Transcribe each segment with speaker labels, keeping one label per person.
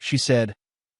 Speaker 1: She said,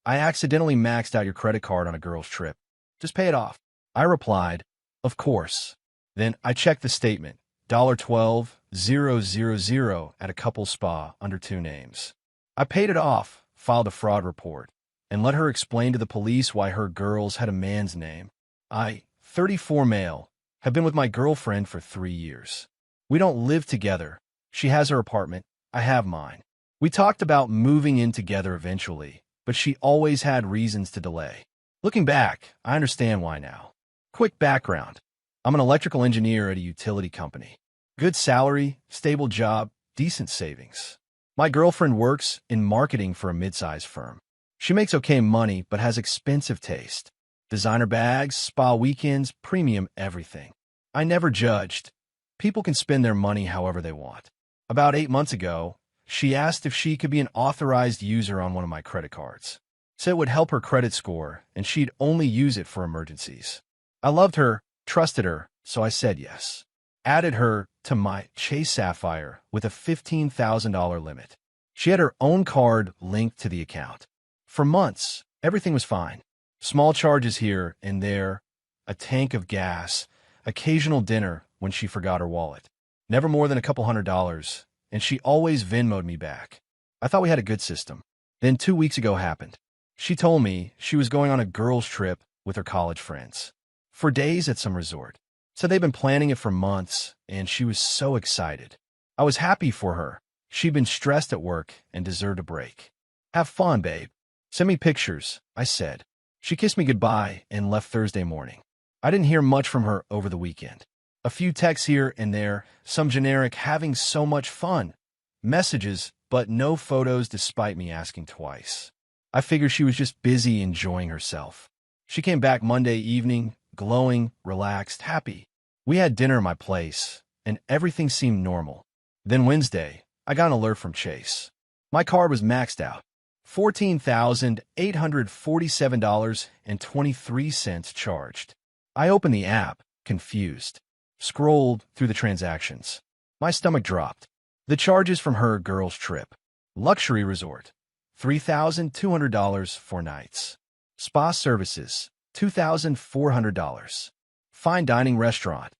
Speaker 1: "I accidentally maxed out your credit card on a girl's trip. Just pay it off." I replied, "Of course." Then I checked the statement, $12,000 at a couple's spa under 2 names. I paid it off, filed a fraud report, and let her explain to the police why her girls had a man's name. I, 34 male, have been with my girlfriend for 3 years. We don't live together. She has her apartment. I have mine. We talked about moving in together eventually, but she always had reasons to delay. Looking back, I understand why now. Quick background. I'm an electrical engineer at a utility company. Good salary, stable job, decent savings. My girlfriend works in marketing for a mid-sized firm. She makes okay money but has expensive taste. Designer bags, spa weekends, premium everything. I never judged. People can spend their money however they want. About 8 months ago, she asked if she could be an authorized user on one of my credit cards. Said it would help her credit score and she'd only use it for emergencies. I loved her, trusted her, so I said yes. Added her to my Chase Sapphire with a $15,000 limit. She had her own card linked to the account. For months, everything was fine. Small charges here and there, a tank of gas, occasional dinner when she forgot her wallet. Never more than a couple $100s, and she always Venmo'd me back. I thought we had a good system. Then 2 weeks ago happened. She told me she was going on a girls' trip with her college friends. For days at some resort. Said they'd been planning it for months, and she was so excited. I was happy for her. She'd been stressed at work and deserved a break. "Have fun, babe. Send me pictures," I said. She kissed me goodbye and left Thursday morning. I didn't hear much from her over the weekend. A few texts here and there, some generic "having so much fun" messages, but no photos despite me asking twice. I figured she was just busy enjoying herself. She came back Monday evening, glowing, relaxed, happy. We had dinner at my place, and everything seemed normal. Then Wednesday, I got an alert from Chase. My card was maxed out. $14,847.23 charged. I opened the app, confused. Scrolled through the transactions. My stomach dropped. The charges from her girls' trip. Luxury resort, $3,200 for nights. Spa services, $2,400. Fine dining restaurant,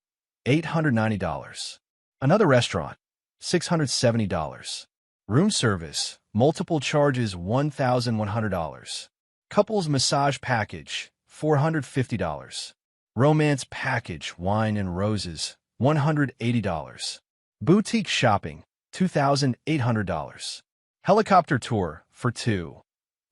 Speaker 1: $890. Another restaurant, $670. Room service, multiple charges, $1,100. Couples massage package, $450. Romance package, wine and roses, $180. Boutique shopping, $2,800. Helicopter tour for 2,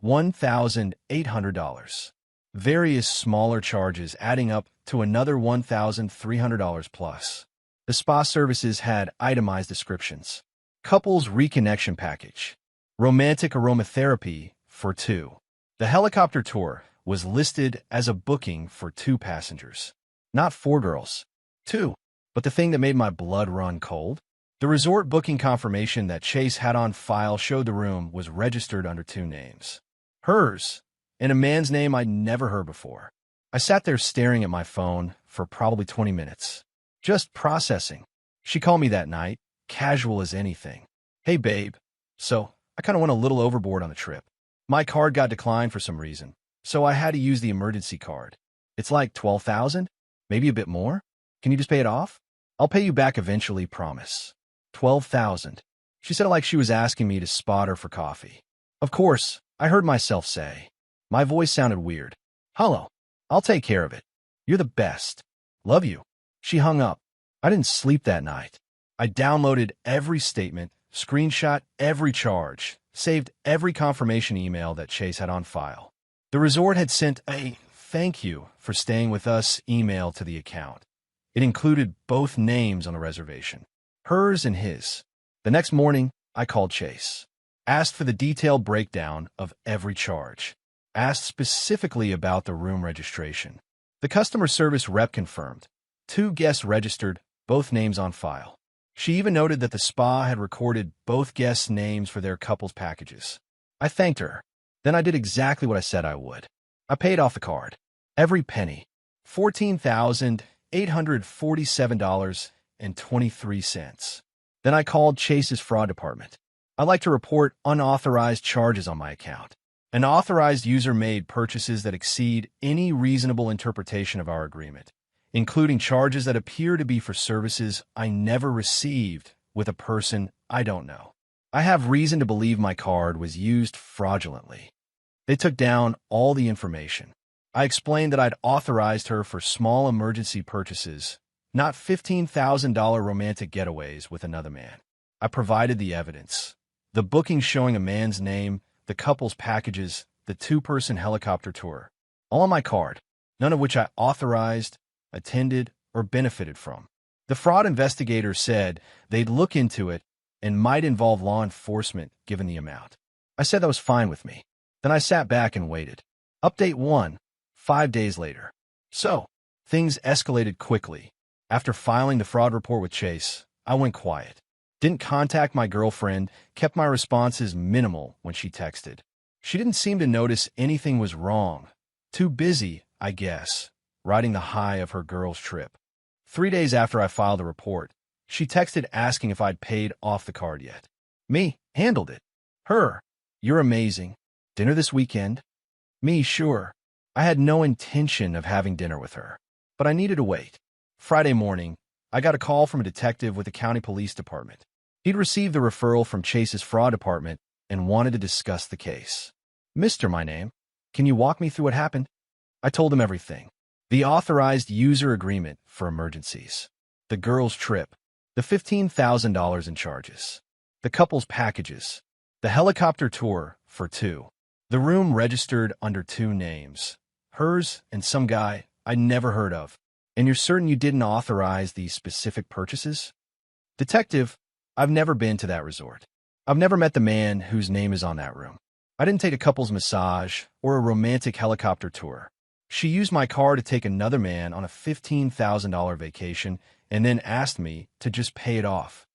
Speaker 1: $1,800. Various smaller charges adding up to another $1,300 plus. The spa services had itemized descriptions. Couples reconnection package. Romantic aromatherapy for 2. The helicopter tour was listed as a booking for 2 passengers. Not 4 girls. 2. But the thing that made my blood run cold? The resort booking confirmation that Chase had on file showed the room was registered under 2 names. Hers, and a man's name I'd never heard before. I sat there staring at my phone for probably 20 minutes. Just processing. She called me that night, casual as anything. "Hey, babe. So, I kind of went a little overboard on the trip. My card got declined for some reason, so I had to use the emergency card. It's like $12,000? Maybe a bit more? Can you just pay it off? I'll pay you back eventually, promise." $12,000. She said it like she was asking me to spot her for coffee. Of course, I heard myself say. My voice sounded weird. "Hello. I'll take care of it. You're the best. Love you." She hung up. I didn't sleep that night. I downloaded every statement, screenshot every charge, saved every confirmation email that Chase had on file. The resort had sent a "thank you for staying with us" email to the account. It included both names on the reservation, hers and his. The next morning, I called Chase. Asked for the detailed breakdown of every charge. Asked specifically about the room registration. The customer service rep confirmed. 2 guests registered, both names on file. She even noted that the spa had recorded both guests' names for their couples packages. I thanked her. Then I did exactly what I said I would. I paid off the card. Every penny. $14,847.23. Then I called Chase's fraud department. I'd like to report unauthorized charges on my account. An authorized user made purchases that exceed any reasonable interpretation of our agreement, including charges that appear to be for services I never received with a person I don't know. I have reason to believe my card was used fraudulently. They took down all the information. I explained that I'd authorized her for small emergency purchases, not $15,000 romantic getaways with another man. I provided the evidence. The booking showing a man's name, the couple's packages, the two-person helicopter tour. All on my card, none of which I authorized, attended, or benefited from. The fraud investigators said they'd look into it and might involve law enforcement given the amount. I said that was fine with me. Then I sat back and waited. Update 1, 5 days later. So, things escalated quickly. After filing the fraud report with Chase, I went quiet. Didn't contact my girlfriend, kept my responses minimal when she texted. She didn't seem to notice anything was wrong. Too busy, I guess, riding the high of her girl's trip. 3 days after I filed the report, she texted asking if I'd paid off the card yet. Me, handled it. Her, you're amazing. Dinner this weekend? Me, sure. I had no intention of having dinner with her, but I needed to wait. Friday morning, I got a call from a detective with the county police department. He'd received the referral from Chase's fraud department and wanted to discuss the case. Mr. My name, can you walk me through what happened? I told him everything. The authorized user agreement for emergencies. The girl's trip. The $15,000 in charges. The couple's packages. The helicopter tour for 2. The room registered under 2 names. Hers and some guy I'd never heard of. And you're certain you didn't authorize these specific purchases? Detective, I've never been to that resort. I've never met the man whose name is on that room. I didn't take a couple's massage or a romantic helicopter tour. She used my car to take another man on a $15,000 vacation and then asked me to just pay it off.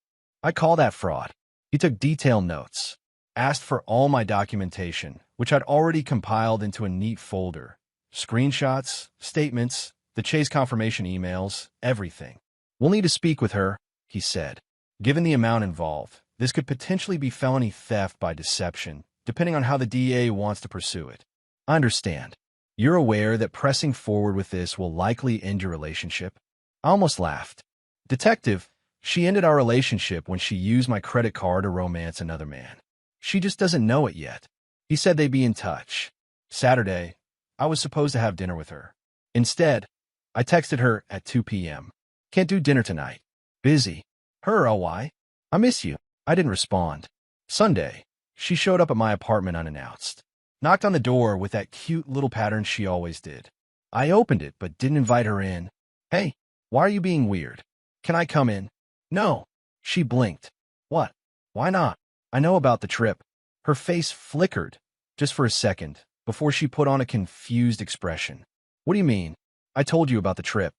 Speaker 1: I call that fraud. He took detailed notes, asked for all my documentation, which I'd already compiled into a neat folder. Screenshots, statements, the Chase confirmation emails, everything. We'll need to speak with her, he said. Given the amount involved, this could potentially be felony theft by deception, depending on how the DA wants to pursue it. I understand. You're aware that pressing forward with this will likely end your relationship? I almost laughed. Detective, she ended our relationship when she used my credit card to romance another man. She just doesn't know it yet. He said they'd be in touch. Saturday, I was supposed to have dinner with her. Instead, I texted her at 2 p.m. Can't do dinner tonight. Busy. Her, oh why? I miss you. I didn't respond. Sunday, she showed up at my apartment unannounced. Knocked on the door with that cute little pattern she always did. I opened it but didn't invite her in. Hey, why are you being weird? Can I come in? No. She blinked. What? Why not? I know about the trip. Her face flickered, just for a second, before she put on a confused expression. What do you mean? I told you about the trip.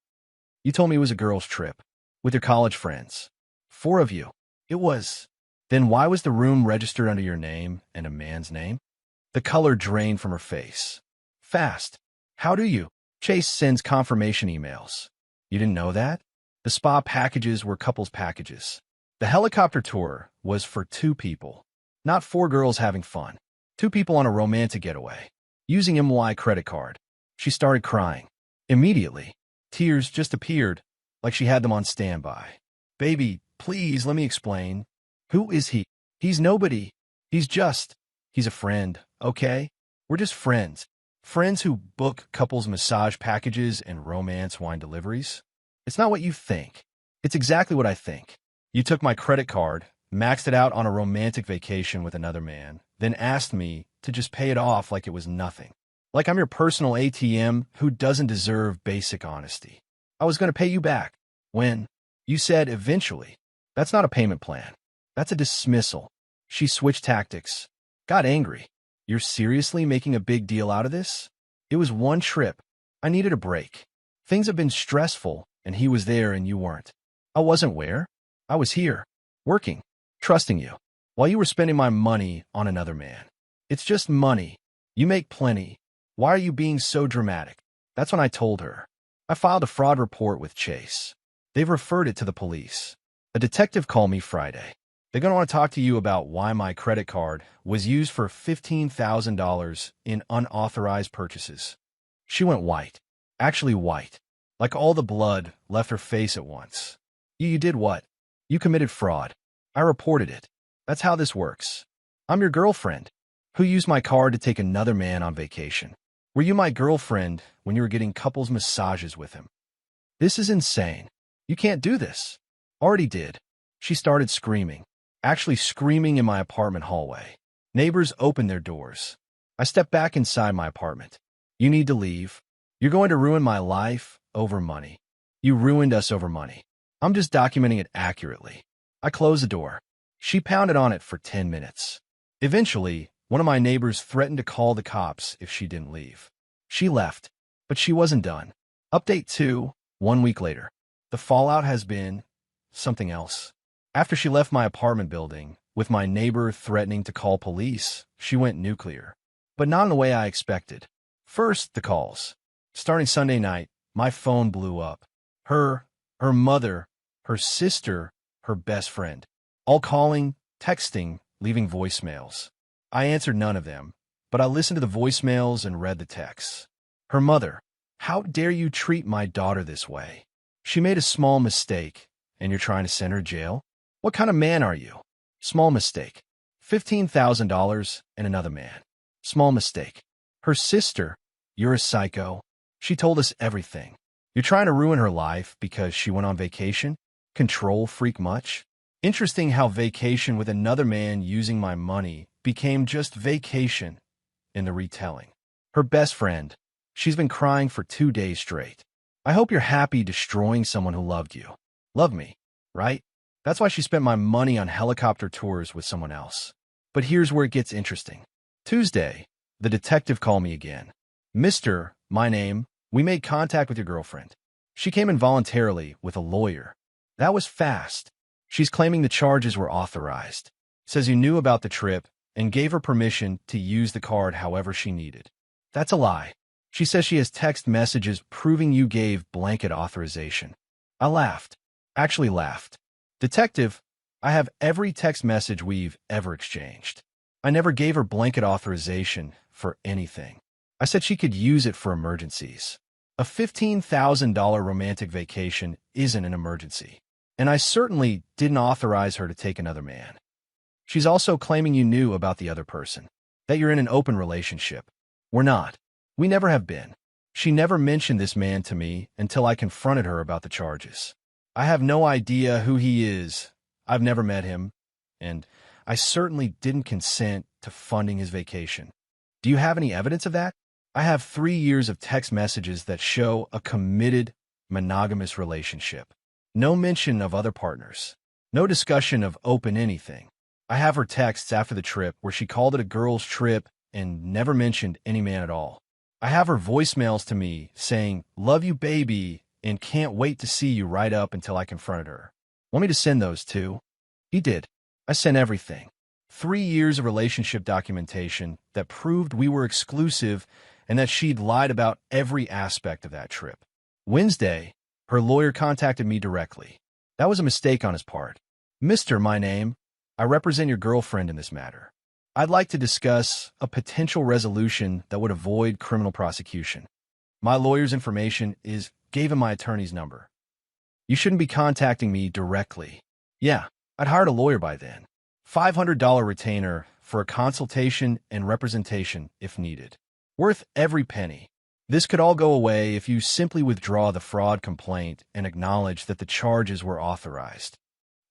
Speaker 1: You told me it was a girl's trip. With your college friends. 4 of you. It was. Then why was the room registered under your name and a man's name? The color drained from her face. Fast. How do you? Chase sends confirmation emails. You didn't know that? The spa packages were couples packages. The helicopter tour was for 2 people. Not 4 girls having fun. 2 people on a romantic getaway. Using MY credit card. She started crying. Immediately. Tears just appeared, like she had them on standby. Baby, please let me explain. Who is he? He's nobody. He's a friend, okay? We're just friends. Friends who book couples massage packages and romance wine deliveries. It's not what you think. It's exactly what I think. You took my credit card, maxed it out on a romantic vacation with another man, then asked me to just pay it off like it was nothing. Like I'm your personal ATM who doesn't deserve basic honesty. I was going to pay you back. When? You said eventually. That's not a payment plan. That's a dismissal. She switched tactics. Got angry. You're seriously making a big deal out of this? It was one trip. I needed a break. Things have been stressful, and he was there and you weren't. I wasn't where? I was here. Working. Trusting you. While you were spending my money on another man. It's just money. You make plenty. Why are you being so dramatic? That's when I told her. I filed a fraud report with Chase. They've referred it to the police. A detective called me Friday. They're going to want to talk to you about why my credit card was used for $15,000 in unauthorized purchases. She went white. Actually white. Like all the blood left her face at once. You did what? You committed fraud. I reported it. That's how this works. I'm your girlfriend, who used my card to take another man on vacation. Were you my girlfriend when you were getting couples massages with him? This is insane. You can't do this. Already did. She started screaming. Actually screaming in my apartment hallway. Neighbors opened their doors. I stepped back inside my apartment. You need to leave. You're going to ruin my life over money. You ruined us over money. I'm just documenting it accurately. I closed the door. She pounded on it for 10 minutes. Eventually, one of my neighbors threatened to call the cops if she didn't leave. She left, but she wasn't done. Update 2, 1 week later. The fallout has been something else. After she left my apartment building, with my neighbor threatening to call police, she went nuclear. But not in the way I expected. First, the calls. Starting Sunday night, my phone blew up. Her mother, her sister, her best friend. All calling, texting, leaving voicemails. I answered none of them, but I listened to the voicemails and read the texts. Her mother, how dare you treat my daughter this way? She made a small mistake, and you're trying to send her to jail? What kind of man are you? Small mistake. $15,000 and another man. Small mistake. Her sister, you're a psycho. She told us everything. You're trying to ruin her life because she went on vacation? Control freak much? Interesting how vacation with another man using my money became just vacation in the retelling. Her best friend, she's been crying for 2 days straight. I hope you're happy destroying someone who loved you. Loved me, right? That's why she spent my money on helicopter tours with someone else. But here's where it gets interesting. Tuesday, the detective called me again. Mr., my name, we made contact with your girlfriend. She came in voluntarily with a lawyer. That was fast. She's claiming the charges were authorized. Says you knew about the trip and gave her permission to use the card however she needed. That's a lie. She says she has text messages proving you gave blanket authorization. I laughed. Actually laughed. Detective, I have every text message we've ever exchanged. I never gave her blanket authorization for anything. I said she could use it for emergencies. A $15,000 romantic vacation isn't an emergency. And I certainly didn't authorize her to take another man. She's also claiming you knew about the other person, that you're in an open relationship. We're not. We never have been. She never mentioned this man to me until I confronted her about the charges. I have no idea who he is. I've never met him, and I certainly didn't consent to funding his vacation. Do you have any evidence of that? I have 3 years of text messages that show a committed, monogamous relationship. No mention of other partners. No discussion of open anything. I have her texts after the trip where she called it a girl's trip and never mentioned any man at all. I have her voicemails to me saying, "Love you, baby," and "Can't wait to see you," right up until I confronted her. Want me to send those too? He did. I sent everything. 3 years of relationship documentation that proved we were exclusive and that she'd lied about every aspect of that trip. Wednesday, her lawyer contacted me directly. That was a mistake on his part. Mr., my name, I represent your girlfriend in this matter. I'd like to discuss a potential resolution that would avoid criminal prosecution. My lawyer's information gave him my attorney's number. You shouldn't be contacting me directly. Yeah, I'd hired a lawyer by then. $500 retainer for a consultation and representation if needed. Worth every penny. This could all go away if you simply withdraw the fraud complaint and acknowledge that the charges were authorized.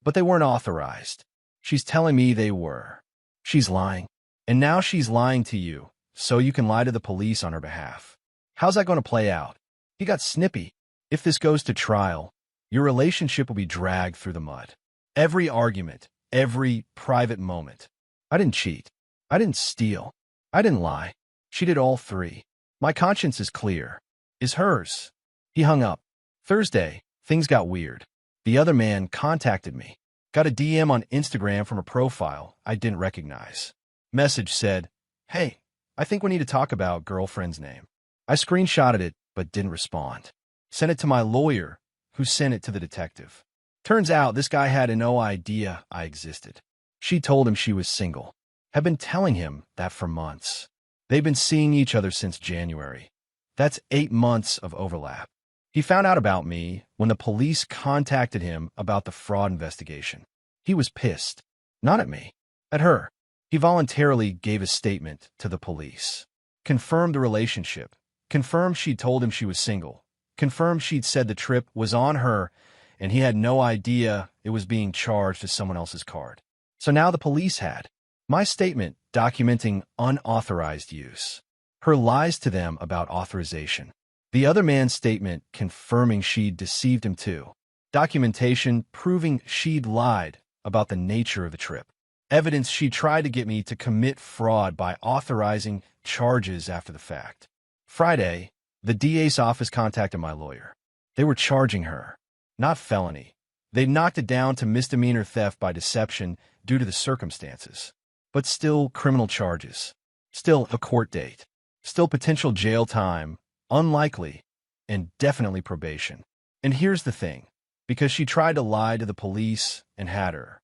Speaker 1: But they weren't authorized. She's telling me they were. She's lying. And now she's lying to you, so you can lie to the police on her behalf. How's that going to play out? He got snippy. If this goes to trial, your relationship will be dragged through the mud. Every argument, every private moment. I didn't cheat. I didn't steal. I didn't lie. She did all three. My conscience is clear. Is hers. He hung up. Thursday, things got weird. The other man contacted me. Got a DM on Instagram from a profile I didn't recognize. Message said, "Hey, I think we need to talk about girlfriend's name." I screenshotted it, but didn't respond. Sent it to my lawyer, who sent it to the detective. Turns out this guy had no idea I existed. She told him she was single. Had been telling him that for months. They've been seeing each other since January. That's 8 months of overlap. He found out about me when the police contacted him about the fraud investigation. He was pissed. Not at me. At her. He voluntarily gave a statement to the police. Confirmed the relationship. Confirmed she'd told him she was single. Confirmed she'd said the trip was on her and he had no idea it was being charged to someone else's card. So now the police had my statement documenting unauthorized use. Her lies to them about authorization. The other man's statement confirming she'd deceived him too. Documentation proving she'd lied about the nature of the trip. Evidence she tried to get me to commit fraud by authorizing charges after the fact. Friday, the DA's office contacted my lawyer. They were charging her, not felony. They knocked it down to misdemeanor theft by deception due to the circumstances. But still criminal charges. Still a court date. Still potential jail time, unlikely, and definitely probation. And here's the thing. Because she tried to lie to the police and had her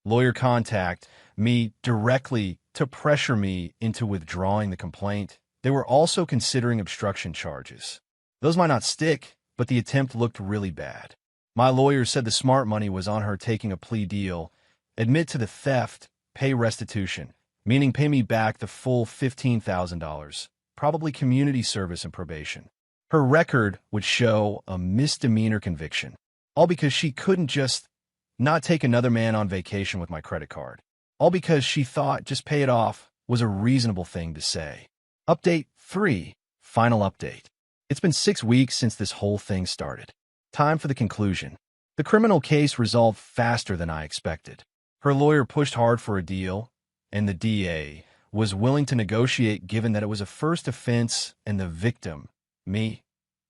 Speaker 1: lawyer contact me directly to pressure me into withdrawing the complaint, they were also considering obstruction charges. Those might not stick, but the attempt looked really bad. My lawyer said the smart money was on her taking a plea deal, admit to the theft, pay restitution, meaning pay me back the full $15,000, probably community service and probation. Her record would show a misdemeanor conviction, all because she couldn't just not take another man on vacation with my credit card. All because she thought just pay it off was a reasonable thing to say. Update 3. Final update. It's been 6 weeks since this whole thing started. Time for the conclusion. The criminal case resolved faster than I expected. Her lawyer pushed hard for a deal, and the DA was willing to negotiate given that it was a first offense and the victim, me,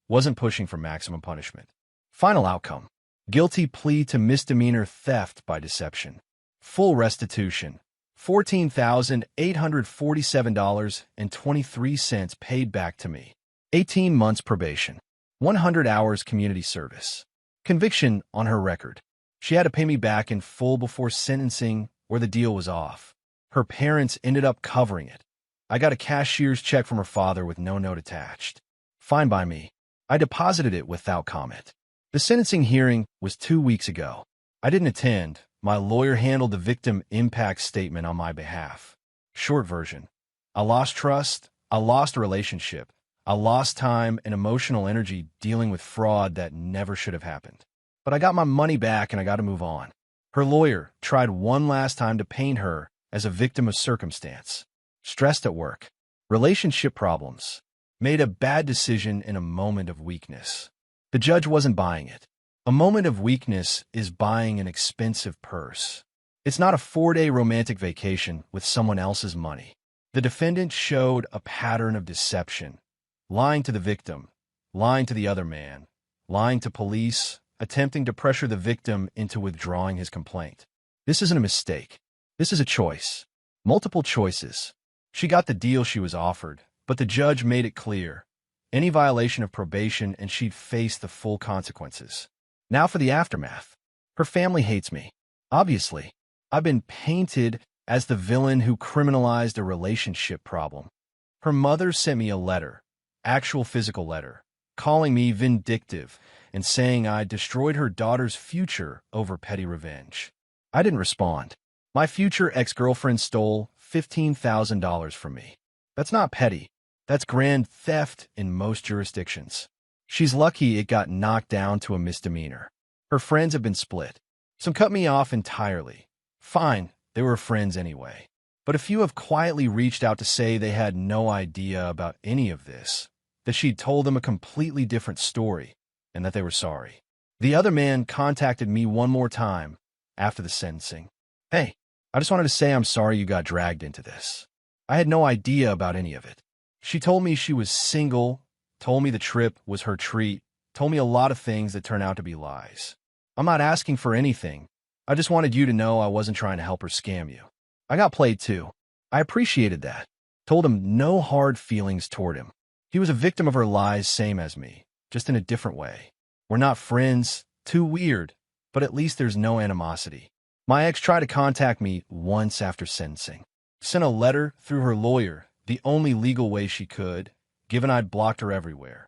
Speaker 1: wasn't pushing for maximum punishment. Final outcome. Guilty plea to misdemeanor theft by deception. Full restitution. $14,847.23 paid back to me. 18 months probation. 100 hours community service. Conviction on her record. She had to pay me back in full before sentencing or the deal was off. Her parents ended up covering it. I got a cashier's check from her father with no note attached. Fine by me. I deposited it without comment. The sentencing hearing was 2 weeks ago. I didn't attend. My lawyer handled the victim impact statement on my behalf. Short version. I lost trust. I lost a relationship. I lost time and emotional energy dealing with fraud that never should have happened. But I got my money back and I got to move on. Her lawyer tried one last time to paint her as a victim of circumstance. Stressed at work. Relationship problems. Made a bad decision in a moment of weakness. The judge wasn't buying it. A moment of weakness is buying an expensive purse. It's not a 4-day romantic vacation with someone else's money. The defendant showed a pattern of deception, lying to the victim, lying to the other man, lying to police, attempting to pressure the victim into withdrawing his complaint. This isn't a mistake. This is a choice. Multiple choices. She got the deal she was offered, but the judge made it clear. Any violation of probation and she'd face the full consequences. Now for the aftermath. Her family hates me. Obviously, I've been painted as the villain who criminalized a relationship problem. Her mother sent me a letter, actual physical letter, calling me vindictive and saying I destroyed her daughter's future over petty revenge. I didn't respond. My future ex-girlfriend stole $15,000 from me. That's not petty. That's grand theft in most jurisdictions. She's lucky it got knocked down to a misdemeanor. Her friends have been split. Some cut me off entirely. Fine, they were friends anyway. But a few have quietly reached out to say they had no idea about any of this, that she'd told them a completely different story, and that they were sorry. The other man contacted me one more time after the sentencing. Hey, I just wanted to say I'm sorry you got dragged into this. I had no idea about any of it. She told me she was single, told me the trip was her treat, told me a lot of things that turned out to be lies. I'm not asking for anything. I just wanted you to know I wasn't trying to help her scam you. I got played too. I appreciated that. Told him no hard feelings toward him. He was a victim of her lies, same as me, just in a different way. We're not friends, too weird, but at least there's no animosity. My ex tried to contact me once after sentencing. Sent a letter through her lawyer, the only legal way she could, given I'd blocked her everywhere.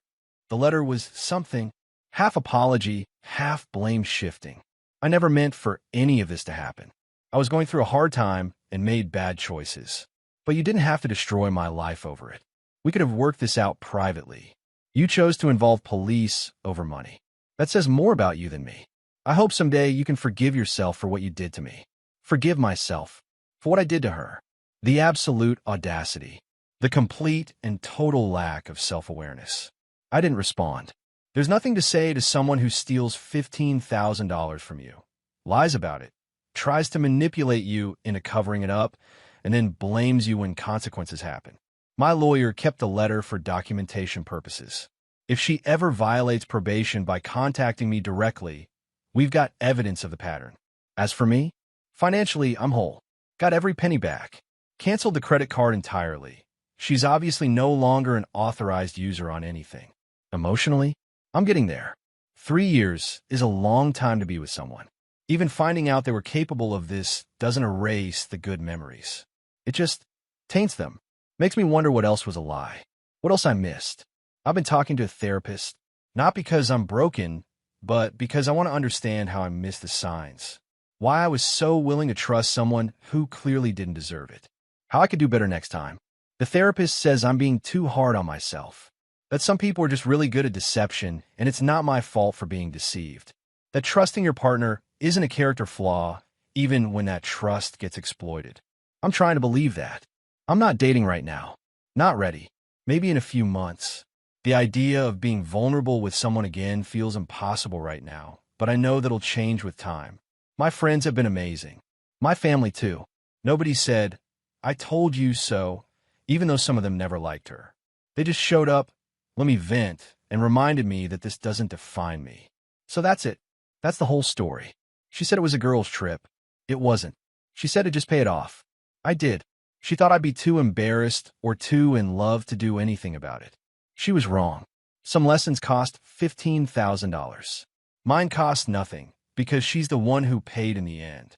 Speaker 1: The letter was something, half apology, half blame shifting. I never meant for any of this to happen. I was going through a hard time and made bad choices. But you didn't have to destroy my life over it. We could have worked this out privately. You chose to involve police over money. That says more about you than me. I hope someday you can forgive yourself for what you did to me. Forgive myself for what I did to her. The absolute audacity. The complete and total lack of self-awareness. I didn't respond. There's nothing to say to someone who steals $15,000 from you, lies about it, tries to manipulate you into covering it up, and then blames you when consequences happen. My lawyer kept the letter for documentation purposes. If she ever violates probation by contacting me directly, we've got evidence of the pattern. As for me, financially, I'm whole. Got every penny back. Canceled the credit card entirely. She's obviously no longer an authorized user on anything. Emotionally, I'm getting there. 3 years is a long time to be with someone. Even finding out they were capable of this doesn't erase the good memories. It just taints them. Makes me wonder what else was a lie. What else I missed. I've been talking to a therapist, not because I'm broken, but because I want to understand how I missed the signs. Why I was so willing to trust someone who clearly didn't deserve it. How I could do better next time. The therapist says I'm being too hard on myself. That some people are just really good at deception, and it's not my fault for being deceived. That trusting your partner isn't a character flaw, even when that trust gets exploited. I'm trying to believe that. I'm not dating right now. Not ready. Maybe in a few months. The idea of being vulnerable with someone again feels impossible right now, but I know that'll change with time. My friends have been amazing. My family too. Nobody said, "I told you so," even though some of them never liked her. They just showed up, let me vent, and reminded me that this doesn't define me. So that's it. That's the whole story. She said it was a girl's trip. It wasn't. She said to just pay it off. I did. She thought I'd be too embarrassed or too in love to do anything about it. She was wrong. Some lessons cost $15,000. Mine cost nothing, because she's the one who paid in the end.